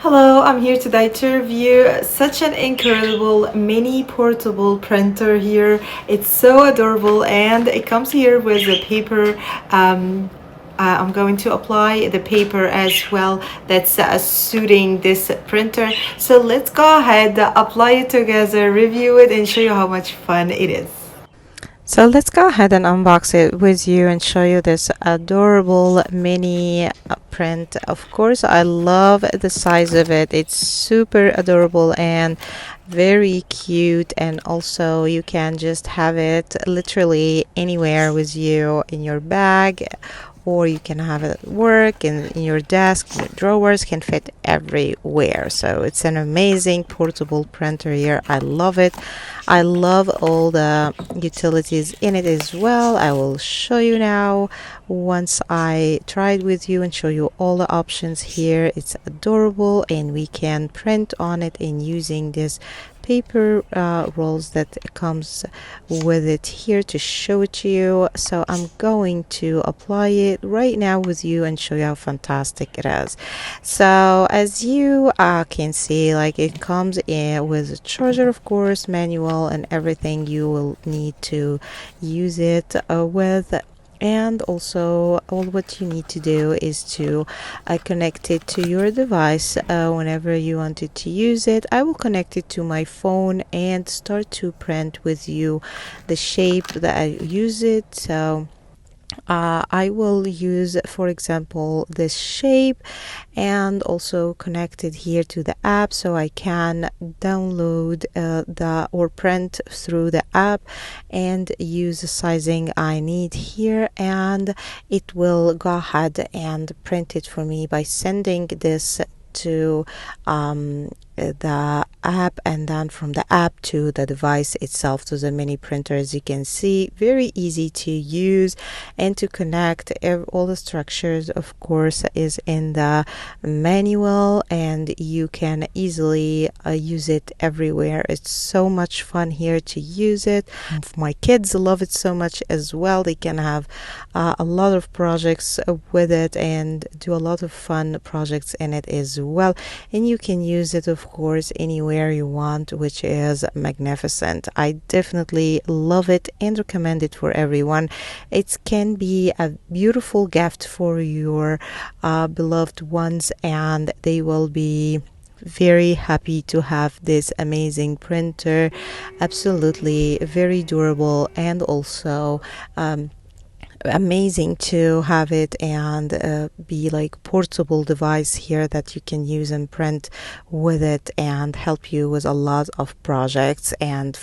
Hello, I'm here today to review such an incredible mini portable printer here. It's so adorable and it comes here with a paper. I'm going to apply the paper as well that's suiting this printer. So let's go ahead, apply it together, review it, and show you how much fun it is. So let's go ahead and unbox it with you and show you this adorable mini print. Of course, I love the size of it. It's super adorable and very cute, and also you can just have it literally anywhere with you in your bag, or you can have it at work and in your desk. Your drawers can fit everywhere. So it's an amazing portable printer here. I love it. I love all the utilities in it as well. I will show you now once I try it with you and show you all the options here. It's adorable and we can print on it in using this paper rolls that comes with it here to show it to you. So I'm going to apply it right now with you and show you how fantastic it is. So as you can see, like, it comes in with a charger, of course, manual and everything you will need to use it with. And also all what you need to do is to connect it to your device whenever you wanted to use it. I will connect it to my phone and start to print with you the shape that I use it. So I will use, for example, this shape, and also connect it here to the app so I can download or print through the app and use the sizing I need here, and it will go ahead and print it for me by sending this to the app, and then from the app to the device itself, to the mini printer. As you can see, very easy to use and to connect. All the structures, of course, is in the manual, and you can easily use it everywhere. It's so much fun here to use it. My kids love it so much as well. They can have a lot of projects with it and do a lot of fun projects in it as well, and you can use it, of course, anywhere you want, which is magnificent. I definitely love it and recommend it for everyone. It can be a beautiful gift for your beloved ones, and they will be very happy to have this amazing printer. Absolutely very durable, and also amazing to have it and be like portable device here that you can use and print with it and help you with a lot of projects and